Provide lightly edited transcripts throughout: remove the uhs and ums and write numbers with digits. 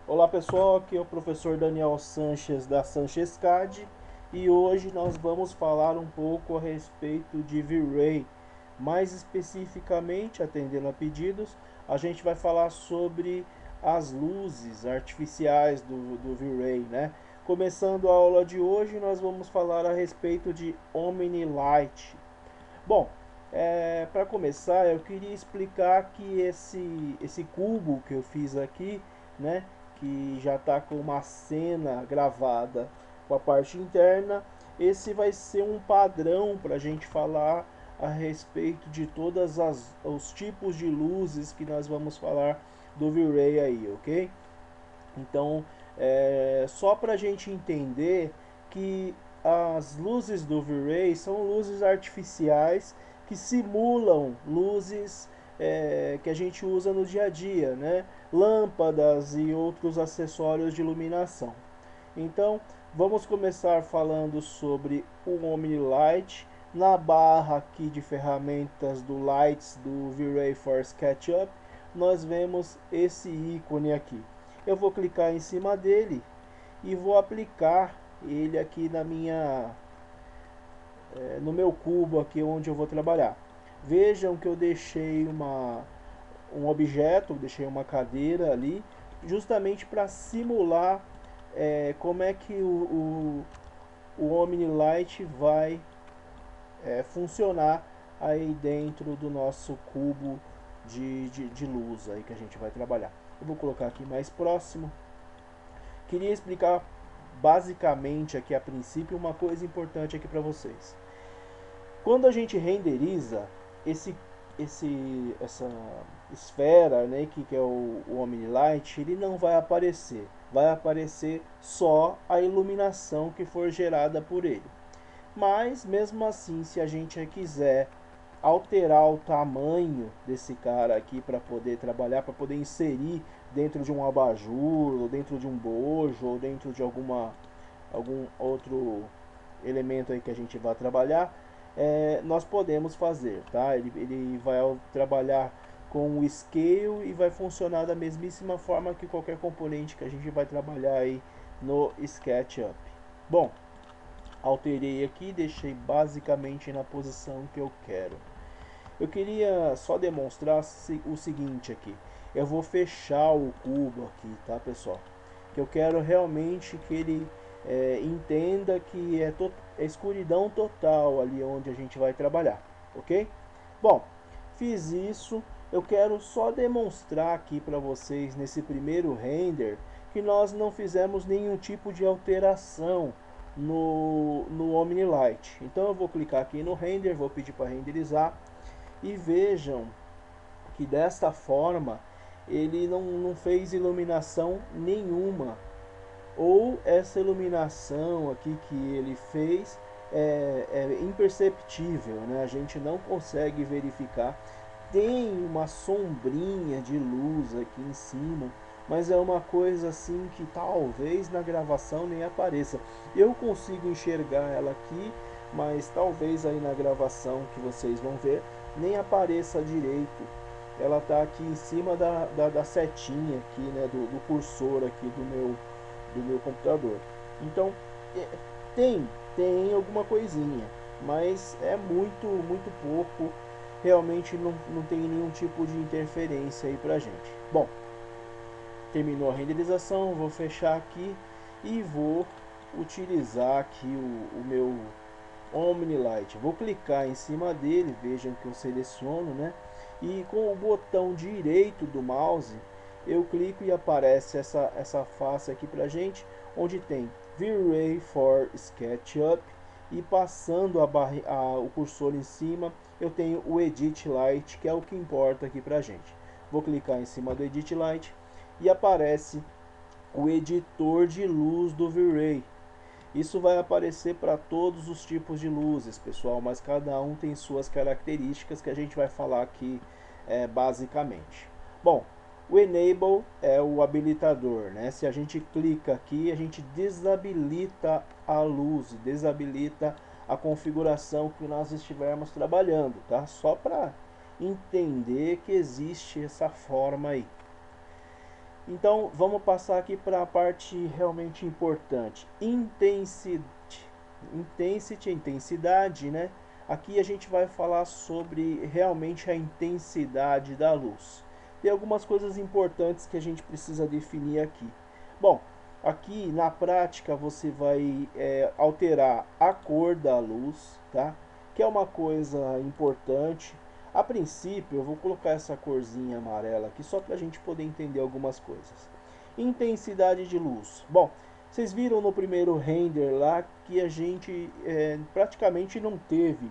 Olá pessoal, aqui é o professor Daniel Sanches da Sanches CAD e hoje nós vamos falar um pouco a respeito de V-Ray. Mais especificamente, atendendo a pedidos, a gente vai falar sobre as luzes artificiais do V-Ray, né? Começando a aula de hoje, nós vamos falar a respeito de Omni-Light. Bom, para começar, eu queria explicar que esse cubo que eu fiz aqui, né, que já está com uma cena gravada com a parte interna, esse vai ser um padrão para a gente falar a respeito de todas os tipos de luzes que nós vamos falar do V-Ray aí, ok? Então, só para a gente entender que as luzes do V-Ray são luzes artificiais que simulam luzes que a gente usa no dia a dia, né? Lâmpadas e outros acessórios de iluminação. Então, vamos começar falando sobre o Omni-Light. Na barra aqui de ferramentas do Lights do V-Ray for SketchUp, nós vemos esse ícone aqui. Eu vou clicar em cima dele e vou aplicar ele aqui no meu cubo aqui onde eu vou trabalhar. Vejam que eu deixei um objeto, deixei uma cadeira ali, justamente para simular como é que o Omni-Light vai funcionar aí dentro do nosso cubo de luz aí que a gente vai trabalhar. Eu vou colocar aqui mais próximo. Queria explicar basicamente aqui a princípio uma coisa importante aqui para vocês. Quando a gente renderiza essa esfera, né, que é o Omni-Light, ele não vai aparecer. Vai aparecer só a iluminação que for gerada por ele. Mas mesmo assim, se a gente quiser alterar o tamanho desse cara aqui para poder trabalhar, para poder inserir dentro de um abajur, ou dentro de um bojo, ou dentro de algum outro elemento aí que a gente vai trabalhar, nós podemos fazer, tá? Ele vai trabalhar com o scale e vai funcionar da mesmíssima forma que qualquer componente que a gente vai trabalhar aí no SketchUp. Bom, alterei aqui, deixei basicamente na posição que eu quero. Eu queria só demonstrar o seguinte aqui. Eu vou fechar o cubo aqui, tá pessoal? Que eu quero realmente que ele entenda que é escuridão total ali onde a gente vai trabalhar, ok? Bom, fiz isso. Eu quero só demonstrar aqui para vocês nesse primeiro render que nós não fizemos nenhum tipo de alteração no Omni-Light. Então eu vou clicar aqui no render, vou pedir para renderizar e vejam que desta forma ele não fez iluminação nenhuma, ou essa iluminação aqui que ele fez é imperceptível, né? A gente não consegue verificar. Tem uma sombrinha de luz aqui em cima, mas é uma coisa assim que talvez na gravação nem apareça. Eu consigo enxergar ela aqui, mas talvez aí na gravação que vocês vão ver nem apareça direito. Ela está aqui em cima da setinha aqui, né, do cursor aqui do meu computador. Então tem alguma coisinha, mas é muito pouco. Realmente não tem nenhum tipo de interferência aí pra gente. Bom, terminou a renderização, vou fechar aqui e vou utilizar aqui o meu Omni-Light. Vou clicar em cima dele, vejam que eu seleciono, né? E com o botão direito do mouse eu clico e aparece essa face aqui pra gente, onde tem V-Ray for SketchUp, e passando o cursor em cima eu tenho o Edit Light, que é o que importa aqui pra gente. Vou clicar em cima do Edit Light e aparece o editor de luz do V-Ray. Isso vai aparecer para todos os tipos de luzes, pessoal, mas cada um tem suas características que a gente vai falar aqui basicamente. Bom, o Enable é o habilitador, né? Se a gente clica aqui, a gente desabilita a luz, desabilita a configuração que nós estivermos trabalhando, tá? Só para entender que existe essa forma aí. Então, vamos passar aqui para a parte realmente importante. Intensidade, né? Aqui a gente vai falar sobre realmente a intensidade da luz. Tem algumas coisas importantes que a gente precisa definir aqui. Bom, aqui na prática você vai alterar a cor da luz, tá? Que é uma coisa importante. A princípio, eu vou colocar essa corzinha amarela aqui só para a gente poder entender algumas coisas. Intensidade de luz. Bom, vocês viram no primeiro render lá que a gente praticamente não teve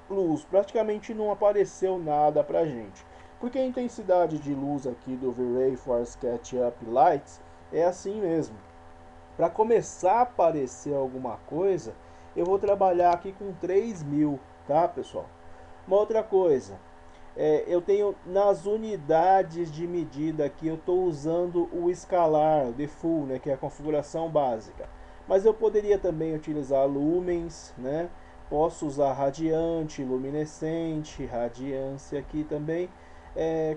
luz, praticamente não apareceu nada pra gente. Porque a intensidade de luz aqui do V-Ray for SketchUp Lights é assim mesmo. Para começar a aparecer alguma coisa, eu vou trabalhar aqui com 3000, tá, pessoal? Uma outra coisa, eu tenho nas unidades de medida aqui, eu estou usando o escalar, o default, né, que é a configuração básica. Mas eu poderia também utilizar lumens, né? Posso usar radiante, luminescente, radiância aqui também.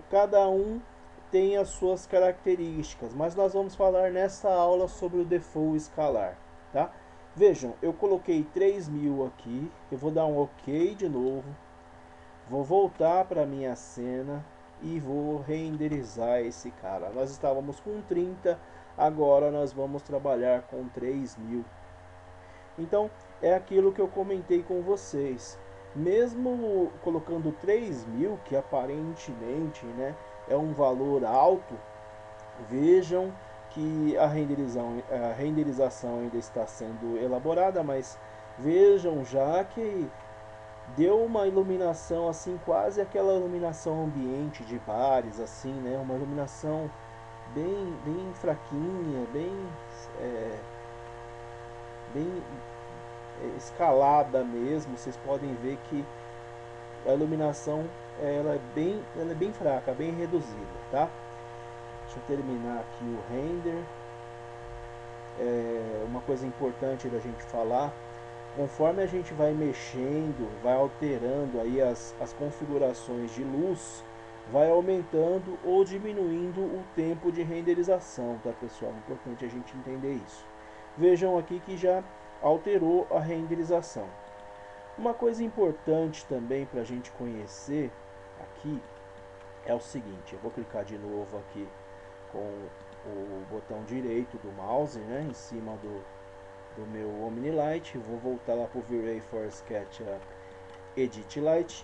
Cada um tem as suas características, mas nós vamos falar nessa aula sobre o default escalar, tá? Vejam, eu coloquei 3000 aqui, eu vou dar um OK de novo. Vou voltar para minha cena e vou renderizar esse cara. Nós estávamos com 30, agora nós vamos trabalhar com 3000. Então, é aquilo que eu comentei com vocês. Mesmo colocando 3000, que aparentemente, né, é um valor alto, vejam que a renderização ainda está sendo elaborada, mas vejam já que deu uma iluminação assim, quase aquela iluminação ambiente de bares, assim, né? Uma iluminação bem fraquinha, bem escalada mesmo. Vocês podem ver que a iluminação ela é bem fraca, bem reduzida, tá? Deixa eu terminar aqui o render. Uma coisa importante da gente falar: conforme a gente vai mexendo, vai alterando aí as configurações de luz, vai aumentando ou diminuindo o tempo de renderização, tá, pessoal? É importante a gente entender isso. Vejam aqui que já alterou a renderização. Uma coisa importante também para a gente conhecer aqui é o seguinte: eu vou clicar de novo aqui com o botão direito do mouse, né, em cima do meu Omnilight. Vou voltar lá para o V-Ray for SketchUp Edit Light,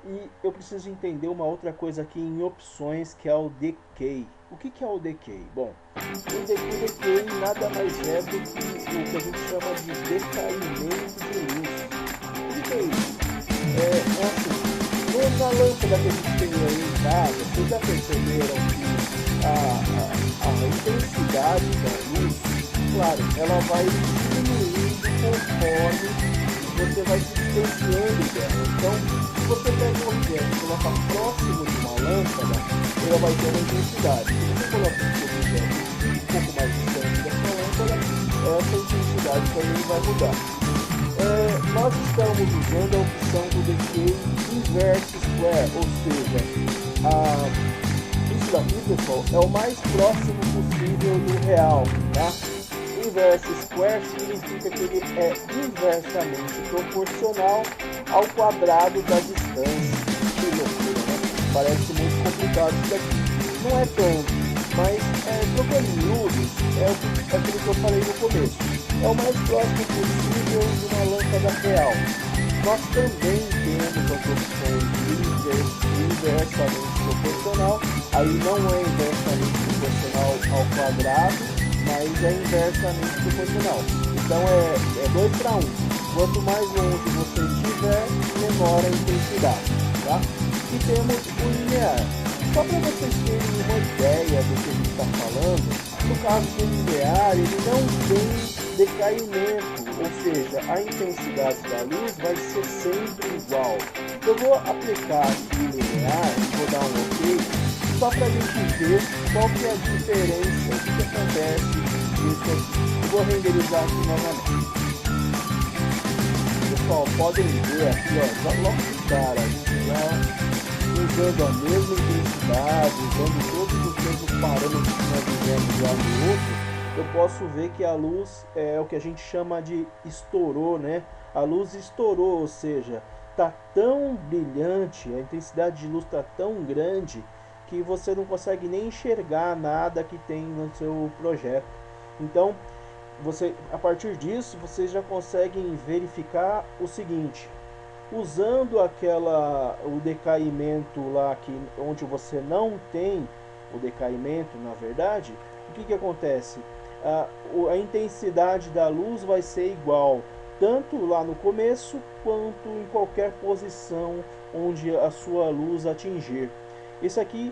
e eu preciso entender uma outra coisa aqui em opções, que é o Decay. O que é o Decay? Bom, o Decay nada mais é do que o que a gente chama de decaimento de luz. O que é isso? Assim, na lâmpada que a gente tem aí em casa, vocês já perceberam que a intensidade da luz, claro, ela vai diminuindo conforme você vai se distanciando dela. Então, se você pega um objeto e coloca próximo de uma lâmpada, ela vai ter uma intensidade. Se você coloca um objeto um pouco mais distante dessa lâmpada, essa intensidade também vai mudar. Nós estamos usando a opção do Decay Inverse Square, ou seja, isso daqui, pessoal, é o mais próximo possível do real, tá? Inverse Square significa que ele é inversamente proporcional ao quadrado da distância. Que loucura, né? Parece muito complicado isso daqui. Não é tanto, mas trocando em miúdos, é aquilo que eu falei no começo. É o mais próximo possível de uma lâmpada real. Nós também temos as opções de inversamente proporcional. Aí não é inversamente proporcional ao quadrado, mas é inversamente proporcional. Então é 2 para 1. Quanto mais longe você estiver, menor a intensidade, tá? E temos o linear. Só para vocês terem uma ideia do que a gente está falando, No caso do linear, ele não tem decaimento, ou seja, a intensidade da luz vai ser sempre igual. Eu vou aplicar aqui o linear, vou dar um OK, só para a gente ver qual que é a diferença, o que acontece nisso aqui. Vou renderizar aqui novamente. Pessoal, podem ver aqui, ó, logo de cara, já usando a mesma intensidade, usando todos os mesmos parâmetros que nós vivemos lá no outro, eu posso ver que a luz é o que a gente chama de estourou, né? A luz estourou, ou seja, tá tão brilhante, a intensidade de luz tá tão grande que você não consegue nem enxergar nada que tem no seu projeto. Então, a partir disso, vocês já conseguem verificar o seguinte: usando o decaimento lá onde você não tem o decaimento, na verdade, o que acontece? A intensidade da luz vai ser igual, tanto lá no começo quanto em qualquer posição onde a sua luz atingir. Isso aqui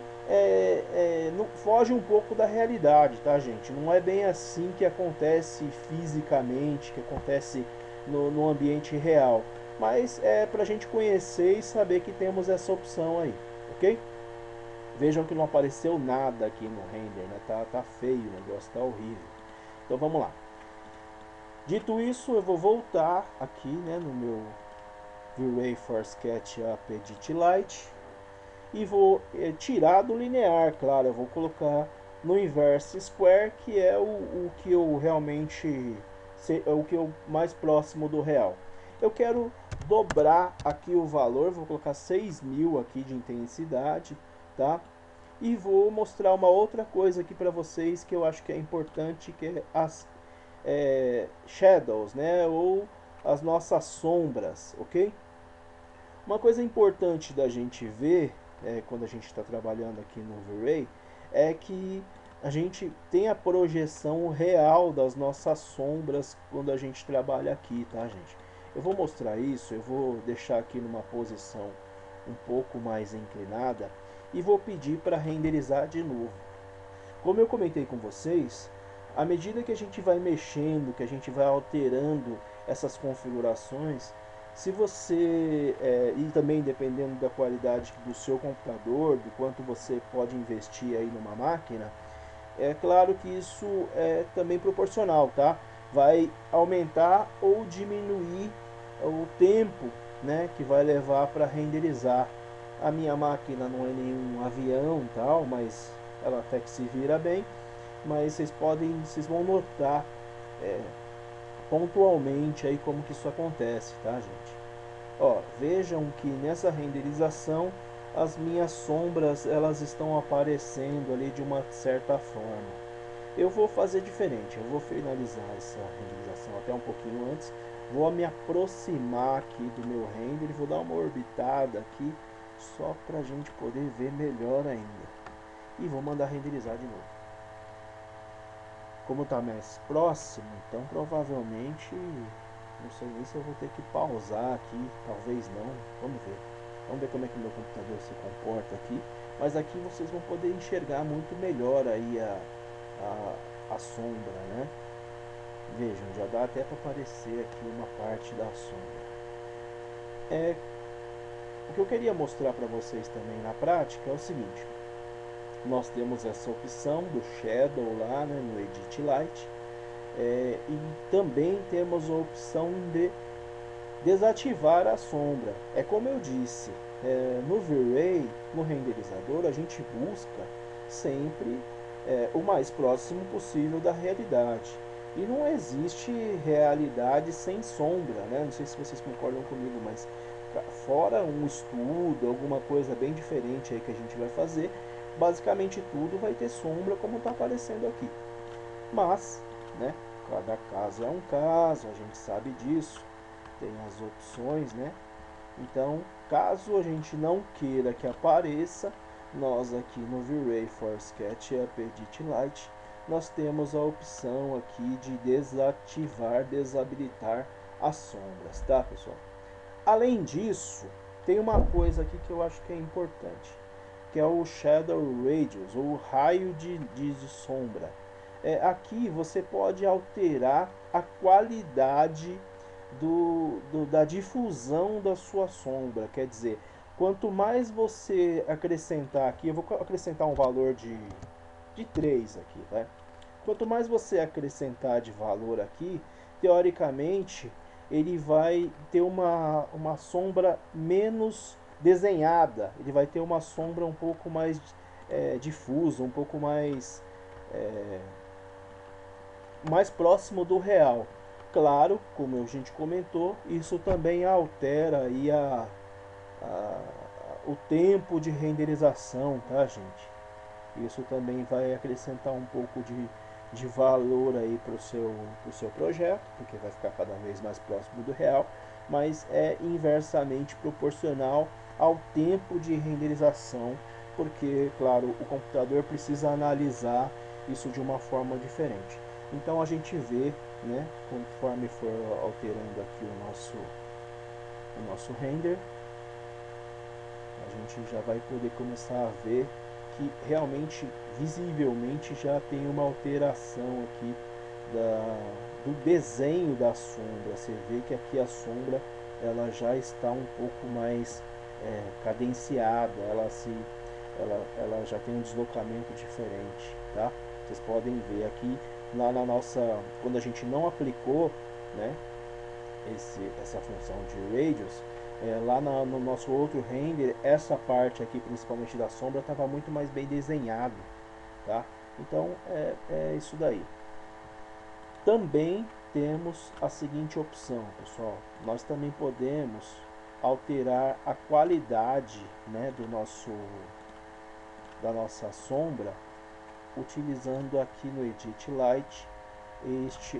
não, foge um pouco da realidade, tá, gente? Não é bem assim que acontece fisicamente, que acontece no ambiente real. Mas é para a gente conhecer e saber que temos essa opção aí, ok? Vejam que não apareceu nada aqui no render, né? Tá feio o negócio, tá horrível. Então vamos lá. Dito isso, eu vou voltar aqui, né, no meu V-Ray for SketchUp Edit Light e vou tirar do linear, claro. Eu vou colocar no inverse square, que é o que eu realmente o que eu mais próximo do real. Eu quero dobrar aqui o valor, vou colocar 6.000 aqui de intensidade, tá? E vou mostrar uma outra coisa aqui para vocês que eu acho que é importante, que é as shadows, né? Ou as nossas sombras, ok? Uma coisa importante da gente ver quando a gente está trabalhando aqui no V-Ray é que a gente tem a projeção real das nossas sombras quando a gente trabalha aqui, tá, gente? Eu vou mostrar isso, eu vou deixar aqui numa posição um pouco mais inclinada e vou pedir para renderizar de novo. Como eu comentei com vocês, à medida que a gente vai mexendo, que a gente vai alterando essas configurações, se você, e também dependendo da qualidade do seu computador, do quanto você pode investir aí numa máquina, é claro que isso é também proporcional, tá? Vai aumentar ou diminuir o tempo, né, que vai levar para renderizar. A minha máquina não é nenhum avião tal, mas ela até que se vira bem. Mas vocês vão notar pontualmente aí como que isso acontece, tá, gente? Ó, vejam que nessa renderização as minhas sombras elas estão aparecendo ali de uma certa forma. Eu vou fazer diferente, eu vou finalizar essa renderização até um pouquinho antes, vou me aproximar aqui do meu render, vou dar uma orbitada aqui só para a gente poder ver melhor ainda, e vou mandar renderizar de novo. Como está mais próximo, então provavelmente, não sei nem se eu vou ter que pausar aqui, talvez não, vamos ver como é que o meu computador se comporta aqui, mas aqui vocês vão poder enxergar muito melhor aí a sombra, né? Vejam, já dá até para aparecer aqui uma parte da sombra. O que eu queria mostrar para vocês também na prática é o seguinte: nós temos essa opção do Shadow lá, né, no Edit Light, e também temos a opção de desativar a sombra. É como eu disse, no V-Ray, no renderizador, a gente busca sempre o mais próximo possível da realidade. E não existe realidade sem sombra, né? Não sei se vocês concordam comigo, mas fora um estudo, alguma coisa bem diferente aí que a gente vai fazer, basicamente tudo vai ter sombra como está aparecendo aqui. Mas, né, cada caso é um caso, a gente sabe disso, tem as opções, né? Então, caso a gente não queira que apareça, nós aqui no V-Ray for SketchUp Edit Light, nós temos a opção aqui de desabilitar as sombras, tá, pessoal? Além disso, tem uma coisa aqui que eu acho que é importante, que é o Shadow Radius, ou raio de sombra. Aqui você pode alterar a qualidade da difusão da sua sombra. Quer dizer, quanto mais você acrescentar aqui, eu vou acrescentar um valor de 3 aqui, tá? Quanto mais você acrescentar de valor aqui, teoricamente, ele vai ter uma sombra menos desenhada, ele vai ter uma sombra um pouco mais difusa, um pouco mais próximo do real. Claro, como a gente comentou, isso também altera aí o tempo de renderização, tá, gente? Isso também vai acrescentar um pouco de valor aí para o seu projeto, porque vai ficar cada vez mais próximo do real, mas é inversamente proporcional ao tempo de renderização, porque, claro, o computador precisa analisar isso de uma forma diferente. Então a gente vê, né, conforme for alterando aqui o nosso render, a gente já vai poder começar a ver que realmente, visivelmente, já tem uma alteração aqui do desenho da sombra. Você vê que aqui a sombra ela já está um pouco mais cadenciada, ela já tem um deslocamento diferente, tá? Vocês podem ver aqui lá na nossa, quando a gente não aplicou, né, essa função de radius, lá no nosso outro render, essa parte aqui, principalmente da sombra, estava muito mais bem desenhado, tá? Então é isso daí. Também temos a seguinte opção, pessoal. Nós também podemos alterar a qualidade, né, da nossa sombra, utilizando aqui no Edit Light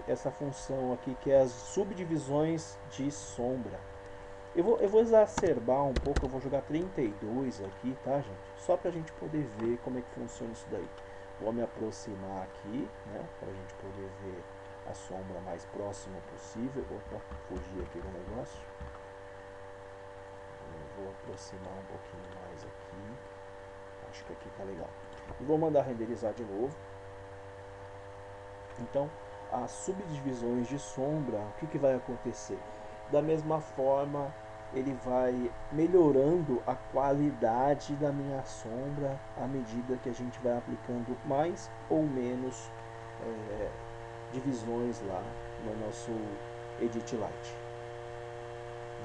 essa função aqui, que é as subdivisões de sombra. Eu vou exacerbar um pouco, eu vou jogar 32 aqui, tá, gente? Só pra gente poder ver como é que funciona isso daí. Vou me aproximar aqui, né, pra gente poder ver a sombra mais próxima possível. Opa, fugir aqui do negócio. Eu vou aproximar um pouquinho mais aqui. Acho que aqui tá legal. E vou mandar renderizar de novo. Então, as subdivisões de sombra, o que vai acontecer? Da mesma forma, ele vai melhorando a qualidade da minha sombra à medida que a gente vai aplicando mais ou menos divisões lá no nosso Edit Light.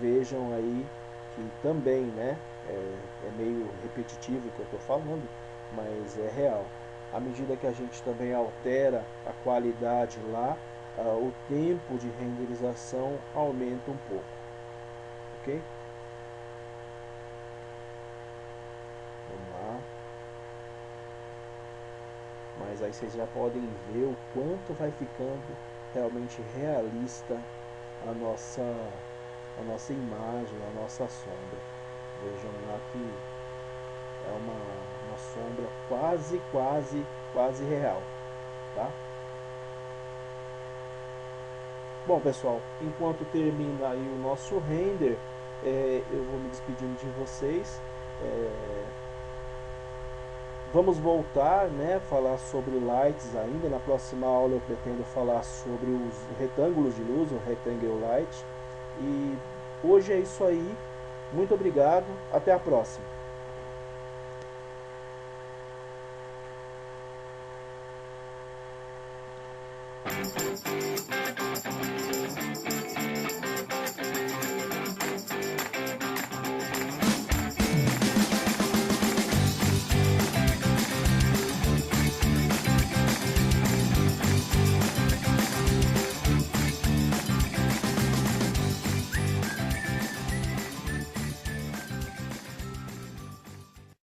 Vejam aí que também, né, é meio repetitivo o que eu estou falando, mas é real. À medida que a gente também altera a qualidade lá, o tempo de renderização aumenta um pouco, ok? Vamos lá. Mas aí vocês já podem ver o quanto vai ficando realmente realista a nossa imagem, a nossa sombra. Vejam lá que é uma sombra quase real, tá? Bom, pessoal, enquanto termina aí o nosso render, eu vou me despedindo de vocês. Vamos voltar, né, falar sobre lights ainda. Na próxima aula eu pretendo falar sobre os retângulos de luz, o Rectangle Light. E hoje é isso aí. Muito obrigado. Até a próxima.